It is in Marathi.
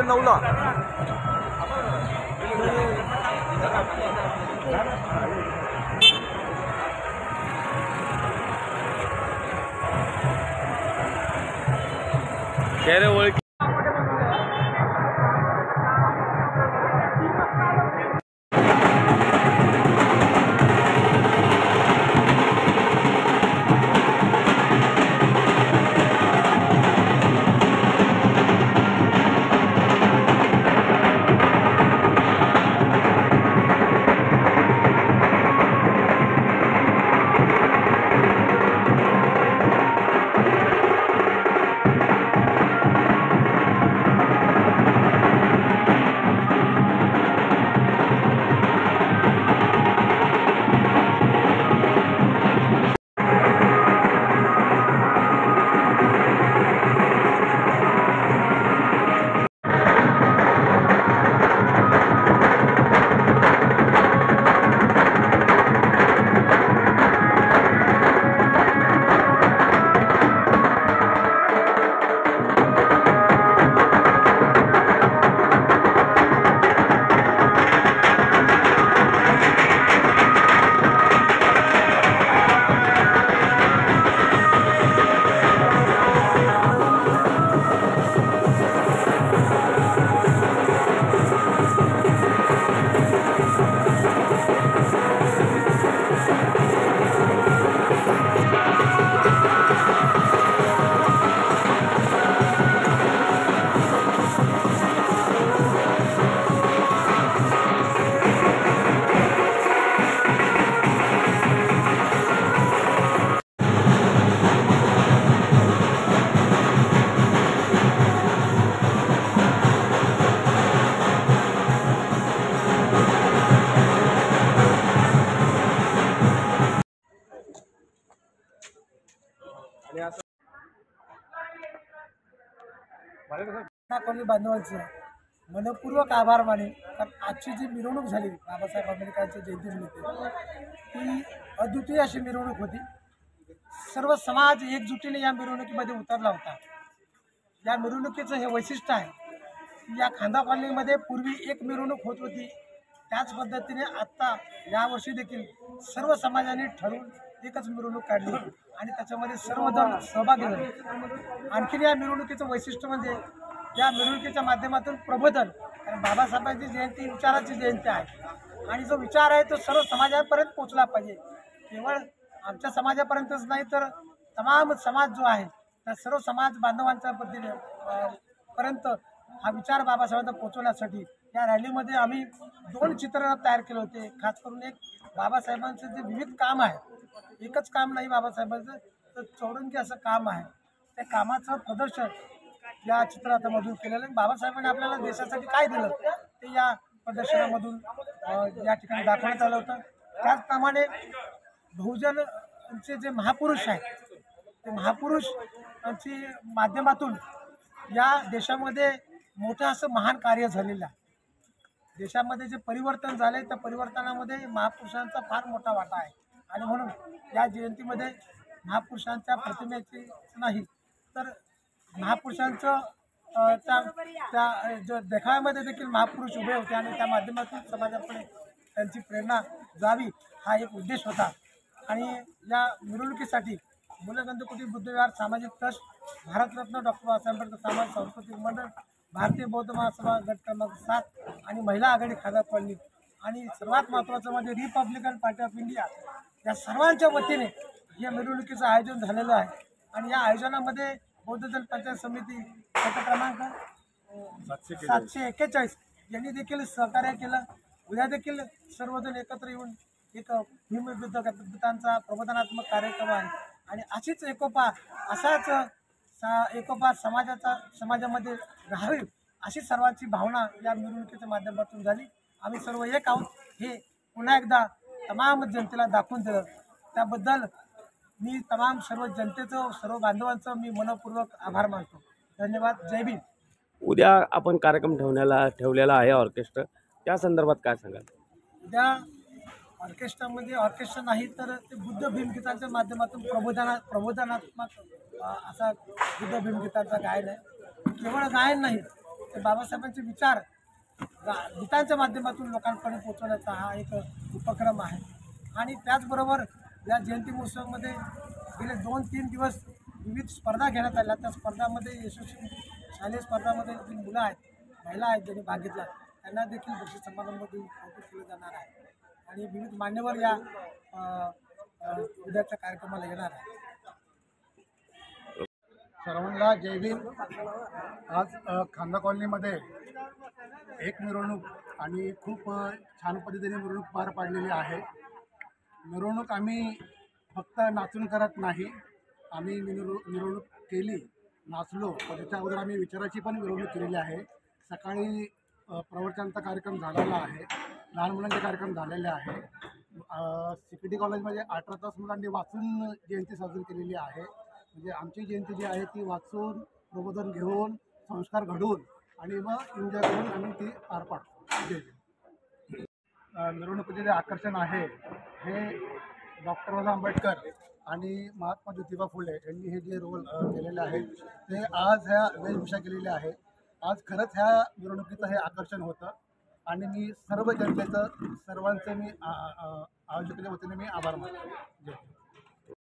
9ला. चेहरे ओळख कोणी बांधवांचे मनपूर्वक आभार माने. कारण आजची जी मिरवणूक झाली बाबासाहेब आंबेडकरांच्या जयंतीनिमित्त ती अद्वितीय अशी मिरवणूक होती. सर्व समाज एकजुटीने या मिरवणुकीमध्ये उतरला होता. या मिरवणुकीचं हे वैशिष्ट्य आहे. या खांदा कॉलनीमध्ये पूर्वी एक मिरवणूक होत होती, त्याच पद्धतीने आत्ता यावर्षी देखील सर्व समाजाने ठरवून एकच मिरवणूक काढली आणि त्याच्यामध्ये सर्वजण सहभागी झाले. आणखीन या मिरवणुकीचं वैशिष्ट्य म्हणजे या मिरवणुकीच्या माध्यमातून प्रबोधन. कारण बाबासाहेबांची जयंती विचाराची जयंती आहे आणि जो विचार आहे तो सर्व समाजापर्यंत पोहोचला पाहिजे. केवळ आमच्या समाजापर्यंतच नाही तर तमाम समाज जो आहे त्या सर्व समाज बांधवांच्या पद्धतीने पर्यंत हा विचार बाबासाहेबांना पोहोचवण्यासाठी या रॅलीमध्ये आम्ही 2 चित्र तयार केले होते. खास करून एक बाबासाहेबांचं जे विविध काम आहे, एकच काम नाही बाबासाहेबांचं तर चौरंगी असं काम आहे, त्या कामाचं प्रदर्शन या चित्रामधून केलेलं आहे. बाबासाहेबांनी आपल्याला देशासाठी काय दिलं ते या प्रदर्शनामधून या ठिकाणी दाखवण्यात आलं होतं. त्याचप्रमाणे बहुजनचे जे महापुरुष आहेत ते महापुरुषांची माध्यमातून या देशामध्ये मोठं असं महान कार्य झालेलं आहे. देशामध्ये जे परिवर्तन झाले त्या परिवर्तनामध्ये महापुरुषांचा फार मोठा वाटा आहे आणि म्हणून या जयंतीमध्ये महापुरुषांच्या प्रतिमेची नाही तर महापुरुषांचं त्या देखाव्यामध्ये देखील महापुरुष उभे होते आणि त्या माध्यमातून समाजाकडे त्यांची प्रेरणा जावी हा एक उद्देश होता. आणि या मिरवणुकीसाठी मूलगंध कुटीर बुद्धविहार सामाजिक ट्रस्ट, भारतरत्न डॉक्टर बाबासाहेब आंबेडकर समाज सांस्कृतिक मंडळ, भारतीय बौद्ध महासभा गट क्रमांक 7 आणि महिला आघाडी खादा कॉलनी आणि सर्वात महत्त्वाचं म्हणजे रिपब्लिकन पार्टी ऑफ इंडिया या सर्वांच्या वतीने या मिरवणुकीचं आयोजन झालेलं आहे. आणि या आयोजनामध्ये बौद्ध जन पंचायत समिती गट क्रमांक 741 यांनी देखील सहकार्य केलं. उद्या देखील सर्वजण एकत्र येऊन एक भीमयुद्ध गीतांचा प्रबोधनात्मक कार्यक्रम आहे आणि अशीच एकोपा असाच एकोपा समाजामध्ये राहावी अशी सर्वांची भावना या मिरवणुकीच्या माध्यमातून झाली. आम्ही सर्व एक आहोत हे पुन्हा एकदा तमाम जनतेला दाखवून दिलं. त्याबद्दल मी तमाम सर्व जनतेचं सर्व बांधवांचं मी मनपूर्वक आभार मानतो. धन्यवाद. जय भीम. उद्या आपण कार्यक्रम ठेवलेला आहे ऑर्केस्ट्रा, त्या संदर्भात काय सांगाल? उद्या ऑर्केस्ट्रामध्ये ऑर्केस्ट्रा नाही तर ते बुद्ध भीमगीतांच्या माध्यमातून प्रबोधनात्मक असा बुद्ध भीमगीतांचा गायन आहे. केवळ गायन नाही ते बाबासाहेबांचे विचार गीतांच्या माध्यमातून लोकांपर्यंत पोहोचवण्याचा हा एक उपक्रम आहे. आणि त्याचबरोबर या जयंती महोत्सवामध्ये गेले 2-3 दिवस विविध स्पर्धा घेण्यात आल्या. त्या स्पर्धामध्ये यशस्वी शालेय स्पर्धामध्ये जी मुलं आहेत, महिला आहेत ज्यांनी भाग घेतला, त्यांना देखील बक्षीस समारंभ देऊन कौतुक केलं जाणार आहे. आणि विविध मान्यवर या उद्याच्या कार्यक्रमाला येणार आहे. सर्वांना जय भीम. आज खांदा कॉलनीमध्ये एक मिरवणूक आणि खूप छान पद्धतीने मिरवणूक पार पाडलेली आहे. मिरवणूक आम्ही फक्त नाचून करत नाही, आम्ही मिरवणूक केली, नाचलो, पण त्याच्या अगोदर आम्ही विचाराची पण मिरवणूक केलेली आहे. सकाळी प्रवचनाचा कार्यक्रम झालेला आहे, लहान मुलांचे कार्यक्रम झालेले आहे. सिक्युरिटी कॉलेजमध्ये 18 तास मुलांनी वाचून जयंती साजरी केलेली आहे. म्हणजे आमची जयंती जी आहे ती वाचून, प्रबोधन घेऊन, संस्कार घडवून आणि मग एन्जॉय करून आम्ही ती पार पाडतो. मिरवणुकीचे जे आकर्षण आहे हे डॉक्टर बाबासाहेब आंबेडकर आणि महात्मा ज्योतिबा फुले यांनी हे जे रोल केलेले आहेत ते आज ह्या वेशभूषा केलेल्या आहे. आज खरंच ह्या मिरवणुकीचं हे आकर्षण होतं आणि मी सर्व जनतेचं, सर्वांचे मी आयोजकाच्या वतीने मी आभार मानतो. जय.